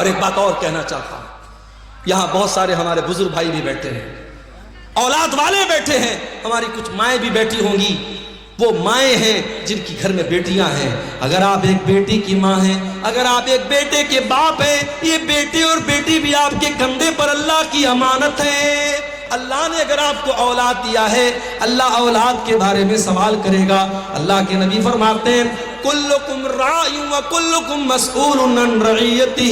اور ایک بات اور کہنا چاہتا ہوں، یہاں بہت سارے ہمارے بزرگ بھائی بھی بیٹھے ہیں، اولاد والے بیٹھے ہیں، ہماری کچھ مائیں بھی بیٹھی ہوں گی، وہ مائیں ہیں جن کی گھر میں بیٹیاں ہیں۔ اگر آپ ایک بیٹی کی ماں ہیں، اگر آپ ایک بیٹے کے باپ ہیں، یہ بیٹے اور بیٹی بھی آپ کے کندھے پر اللہ کی امانت ہے۔ اللہ نے اگر آپ کو اولاد دیا ہے، اللہ اولاد کے بارے میں سوال کرے گا۔ اللہ کے نبی فرماتے ہیں کلکم راع وکلکم مسئول عن رعیتہ،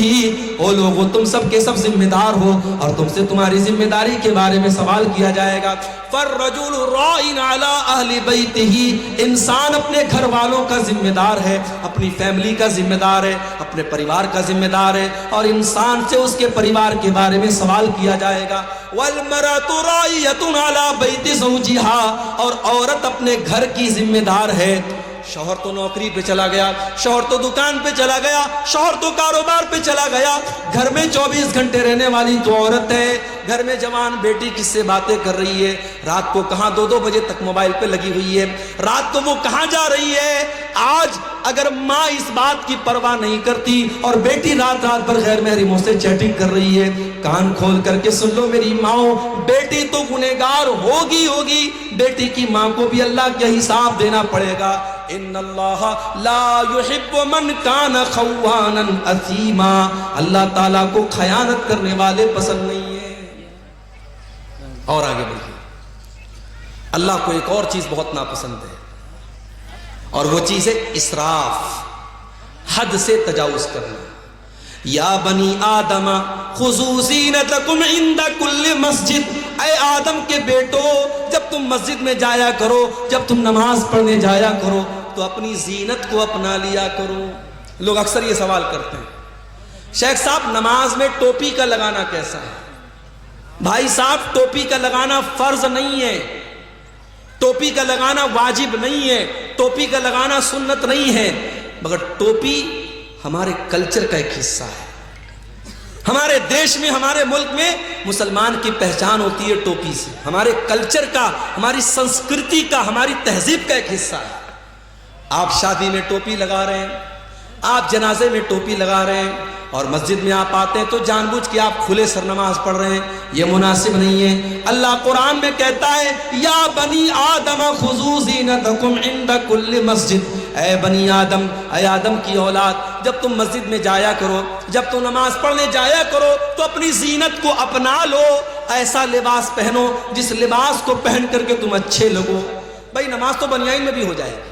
او لوگو تم سب کے سب ذمہ دار ہو اور تم سے تمہاری ذمہ داری کے بارے میں سوال کیا جائے گا۔ فالرجل راع علی اہل بیتہ، انسان اپنے گھر والوں کا ذمہ دار ہے، اپنی فیملی کا ذمہ دار ہے، اپنے پریوار کا ذمہ دار ہے، اور انسان سے اس کے پریوار کے بارے میں سوال کیا جائے گا۔ والمرأۃ راعیۃ علی بیت زوجہا، اور عورت اپنے گھر کی ذمہ دار ہے۔ شوہر تو نوکری پہ چلا گیا، شوہر تو دکان پہ چلا گیا، شوہر تو کاروبار پہ چلا گیا، گھر میں 24 گھنٹے رہنے والی تو عورت ہے۔ گھر میں جوان بیٹی کس سے باتیں کر رہی ہے، رات کو کہاں 2-2 بجے تک موبائل پہ لگی ہوئی ہے، رات کو وہ کہاں جا رہی ہے۔ آج اگر ماں اس بات کی پرواہ نہیں کرتی اور بیٹی رات رات بھر غیر محرموں سے چیٹنگ کر رہی ہے، کان کھول کر کے سن لو میری ماؤں، بیٹی تو گنہگار ہوگی، بیٹی کی ماں کو بھی اللہ کا حساب دینا پڑے گا۔ ان اللہ لا يحب من کان خوانا اثیما، اللہ تعالیٰ کو خیانت کرنے والے پسند نہیں ہیں۔ اور آگے بڑھیے، اللہ کو ایک اور چیز بہت ناپسند ہے، اور وہ چیز ہے اسراف، حد سے تجاوز کرنا۔ یا بنی آدم خذوا زینتکم عند کل مسجد، اے آدم کے بیٹو، جب تم مسجد میں جایا کرو، جب تم نماز پڑھنے جایا کرو تو اپنی زینت کو اپنا لیا کرو۔ لوگ اکثر یہ سوال کرتے ہیں شیخ صاحب نماز میں ٹوپی کا لگانا کیسا ہے؟ بھائی صاحب ٹوپی کا لگانا فرض نہیں ہے، ٹوپی کا لگانا واجب نہیں ہے، ٹوپی کا لگانا سنت نہیں ہے، مگر ٹوپی ہمارے کلچر کا ایک حصہ ہے۔ ہمارے دیش میں، ہمارے ملک میں مسلمان کی پہچان ہوتی ہے ٹوپی سے، ہمارے کلچر کا، ہماری سنسکرتی کا، ہماری تہذیب کا ایک حصہ ہے۔ آپ شادی میں ٹوپی لگا رہے ہیں، آپ جنازے میں ٹوپی لگا رہے ہیں، اور مسجد میں آپ آتے ہیں تو جان بوجھ کے آپ کھلے سر نماز پڑھ رہے ہیں، یہ مناسب نہیں ہے۔ اللہ قرآن میں کہتا ہے یا بنی آدم خذوا زینتکم عند کل مسجد، اے بنی آدم، اے آدم کی اولاد، جب تم مسجد میں جایا کرو، جب تم نماز پڑھنے جایا کرو تو اپنی زینت کو اپنا لو، ایسا لباس پہنو جس لباس کو پہن کر کے تم اچھے لگو۔ بھائی نماز تو بنیان میں بھی ہو جائے گی،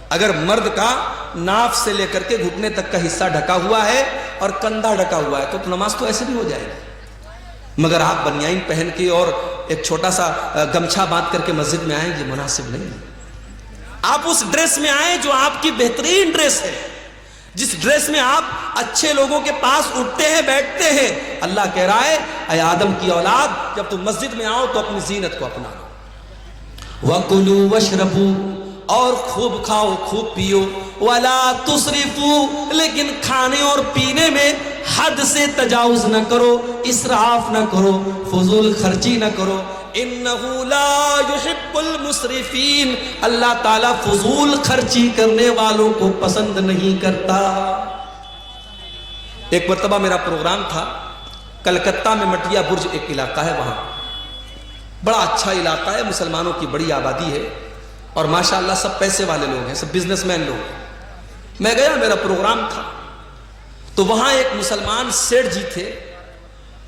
اگر مرد کا ناف سے لے کر کے گھٹنے تک کا حصہ ڈھکا ہوا ہے اور کندھا ڈھکا ہوا ہے تو نماز تو ایسے بھی ہو جائے گی، مگر آپ بنیان پہن کے اور ایک چھوٹا سا گمچھا باندھ کر کے مسجد میں آئیں، یہ مناسب نہیں ہے۔ آپ اس ڈریس میں آئیں جو آپ کی بہترین ڈریس ہے، جس ڈریس میں آپ اچھے لوگوں کے پاس اٹھتے ہیں، بیٹھتے ہیں۔ اللہ کہہ رہا ہے اے آدم کی اولاد، جب تم مسجد میں آؤ تو اپنی زینت کو اپنا لو۔ وَكُلُوا وَاشْرَبُوا، اور خوب کھاؤ خوب پیو، وَلَا تُسْرِفُوا، لیکن کھانے اور پینے میں حد سے تجاوز نہ کرو، اسراف نہ کرو، فضول خرچی نہ کرو۔ اِنَّهُ لَا يُحِبُّ الْمُسْرِفِينَ، اللہ تعالیٰ فضول خرچی کرنے والوں کو پسند نہیں کرتا۔ ایک مرتبہ میرا پروگرام تھا کلکتہ میں، مٹیا برج ایک علاقہ ہے، وہاں بڑا اچھا علاقہ ہے، مسلمانوں کی بڑی آبادی ہے، اور ماشاءاللہ سب پیسے والے لوگ ہیں، سب بزنس مین لوگ ہیں۔ میں گیا، میرا پروگرام تھا، تو وہاں ایک مسلمان سیٹھ جی تھے،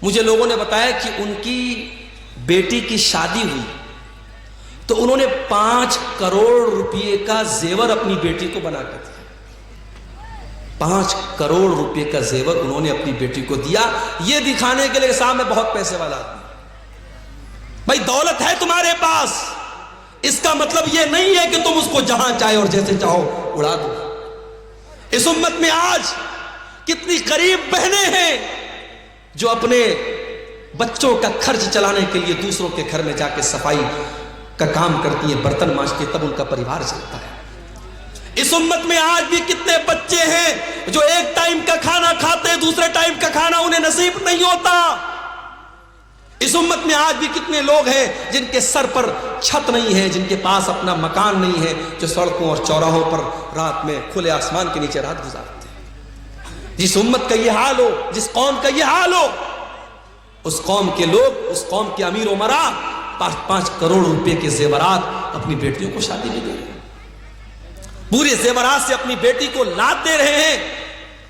مجھے لوگوں نے بتایا کہ ان کی بیٹی کی شادی ہوئی تو انہوں نے 5 کروڑ روپے کا زیور اپنی بیٹی کو بنا کر دیا۔ 5 کروڑ روپے کا زیور انہوں نے اپنی بیٹی کو دیا، یہ دکھانے کے لیے صاحب میں بہت پیسے والا آدمی۔ بھائی دولت ہے تمہارے پاس، اس کا مطلب یہ نہیں ہے کہ تم اس کو جہاں چاہے اور جیسے چاہو اڑا دو۔ اس امت میں آج کتنی غریب بہنیں ہیں جو اپنے بچوں کا خرچ چلانے کے لیے دوسروں کے گھر میں جا کے صفائی کا کام کرتی ہیں، برتن مانجتی ہیں، تب ان کا پریوار چلتا ہے۔ اس امت میں آج بھی کتنے بچے ہیں جو ایک ٹائم کا کھانا کھاتے ہیں، دوسرے ٹائم کا کھانا انہیں نصیب نہیں ہوتا۔ اس امت میں آج بھی کتنے لوگ ہیں جن کے سر پر چھت نہیں ہے، جن کے پاس اپنا مکان نہیں ہے، جو سڑکوں اور چوراہوں پر رات میں کھلے آسمان کے نیچے رات گزارتے ہیں۔ جس امت کا یہ حال ہو، جس قوم کا یہ حال ہو، اس قوم کے لوگ، اس قوم کے امیر امرا 5 کروڑ روپے کے زیورات اپنی بیٹیوں کو شادی میں دے رہے ہیں، پورے زیورات سے اپنی بیٹی کو لاد دے رہے ہیں.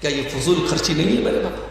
کیا یہ فضول خرچی نہیں ہے میرے باپ؟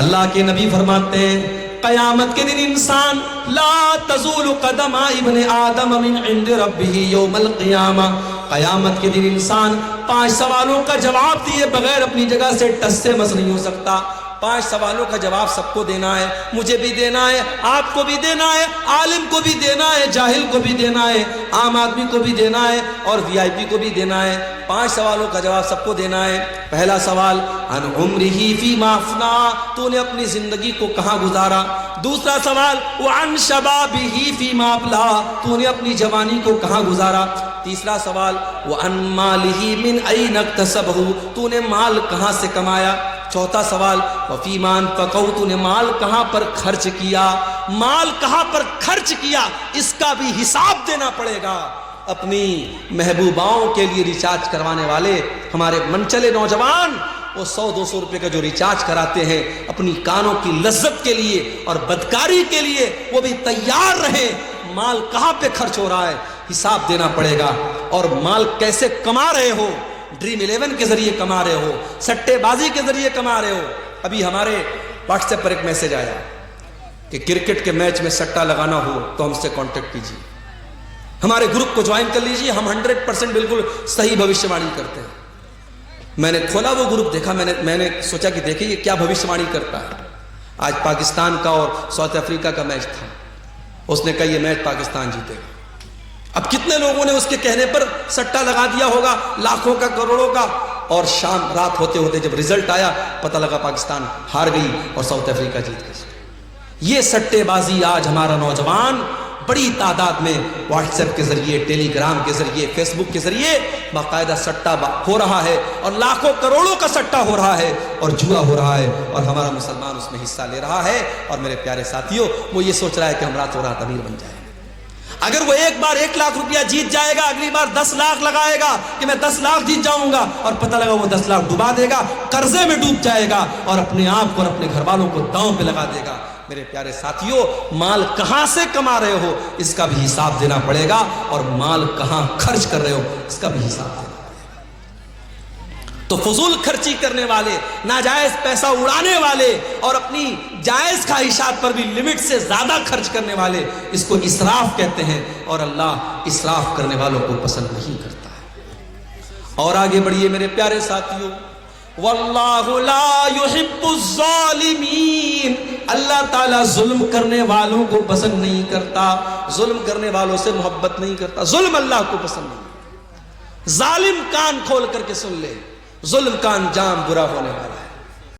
اللہ کے نبی فرماتے ہیں قیامت کے دن انسان لا تزول قدم ابن آدم من عند ربه یوم القیامہ، قیامت کے دن انسان 5 سوالوں کا جواب دیے بغیر اپنی جگہ سے ٹس سے مس نہیں ہو سکتا. 5 سوالوں کا جواب سب کو دینا ہے، مجھے بھی دینا ہے، آپ کو بھی دینا ہے، عالم کو بھی دینا ہے، جاہل کو بھی دینا ہے، عام آدمی کو بھی دینا ہے، اور وی آئی پی کو بھی دینا ہے. 5 سوالوں کا جواب سب کو دینا ہے. پہلا سوال عن عمرہ فیما افنا، تو نے اپنی زندگی کو کہاں گزارا. دوسرا سوال وعن شبابہ فیما ابلا، تو نے اپنی جوانی کو کہاں گزارا. تیسرا سوال وعن مالہ من این اکتسبہ، تو نے مال کہاں سے کمایا. چوتھا سوال وفیما انفقہ، تو نے مال کہاں پر خرچ کیا. مال کہاں پر خرچ کیا اس کا بھی حساب دینا پڑے گا. اپنی محبوباؤں کے لیے ریچارج کروانے والے ہمارے منچلے نوجوان، وہ 100-200 روپے کا جو ریچارج کراتے ہیں اپنی کانوں کی لذت کے لیے اور بدکاری کے لیے، وہ بھی تیار رہیں. مال کہاں پہ خرچ ہو رہا ہے حساب دینا پڑے گا. اور مال کیسے کما رہے ہو، ڈریم 11 کے ذریعے کما رہے ہو، سٹے بازی کے ذریعے کما رہے ہو. ابھی ہمارے واٹس ایپ پر ایک میسج آیا کہ کرکٹ کے میچ میں سٹا لگانا ہو تو ہم سے کانٹیکٹ کیجیے، ہمارے گروپ کو جوائن کر لیجیے، ہم 100% بالکل صحیح بھوشیہ وانی کرتے ہیں. میں نے کھولا وہ گروپ، دیکھا، میں نے سوچا کہ دیکھیں یہ کیا بھوشیہ وانی کرتا ہے. آج پاکستان کا اور ساؤتھ افریقہ کا میچ تھا، اس نے کہا یہ میچ پاکستان جیتے گا. اب کتنے لوگوں نے اس کے کہنے پر سٹا لگا دیا ہوگا، لاکھوں کا، کروڑوں کا. اور شام رات ہوتے ہوتے جب رزلٹ آیا پتہ لگا پاکستان ہار گئی اور ساؤتھ افریقہ جیت گئی. یہ سٹے بازی آج ہمارا نوجوان بڑی تعداد میں واٹس ایپ کے ذریعے، ٹیلی گرام کے ذریعے، فیس بک کے ذریعے باقاعدہ سٹا ہو رہا ہے، اور لاکھوں کروڑوں کا سٹا ہو رہا ہے اور جوا ہو رہا ہے، اور ہمارا مسلمان اس میں حصہ لے رہا ہے. اور میرے پیارے ساتھیوں، وہ یہ سوچ رہا ہے کہ ہم راتوں رات امیر بن جائیں. اگر وہ ایک بار 1 لاکھ روپیہ جیت جائے گا، اگلی بار 10 لاکھ لگائے گا کہ میں 10 لاکھ جیت جاؤں گا، اور پتہ لگا وہ 10 لاکھ ڈبا دے گا، قرضے میں ڈوب جائے گا اور اپنے آپ کو اور اپنے گھر والوں کو داؤں پہ لگا دے گا. میرے پیارے ساتھیوں، مال کہاں سے کما رہے ہو اس کا بھی حساب دینا پڑے گا، اور مال کہاں خرچ کر رہے ہو اس کا بھی حساب دینا پڑے گا. تو فضول خرچی کرنے والے، ناجائز پیسہ اڑانے والے اور اپنی جائز خواہشات پر بھی لمٹ سے زیادہ خرچ کرنے والے، اس کو اسراف کہتے ہیں، اور اللہ اسراف کرنے والوں کو پسند نہیں کرتا ہے. اور آگے بڑھیے میرے پیارے ساتھیوں، واللہ لا یحب الظالمین، اللہ تعالیٰ ظلم کرنے والوں کو پسند نہیں کرتا، ظلم کرنے والوں سے محبت نہیں کرتا. ظلم اللہ کو پسند نہیں. ظالم کان کھول کر کے سن لے، ظلم کا انجام برا ہونے والا ہے.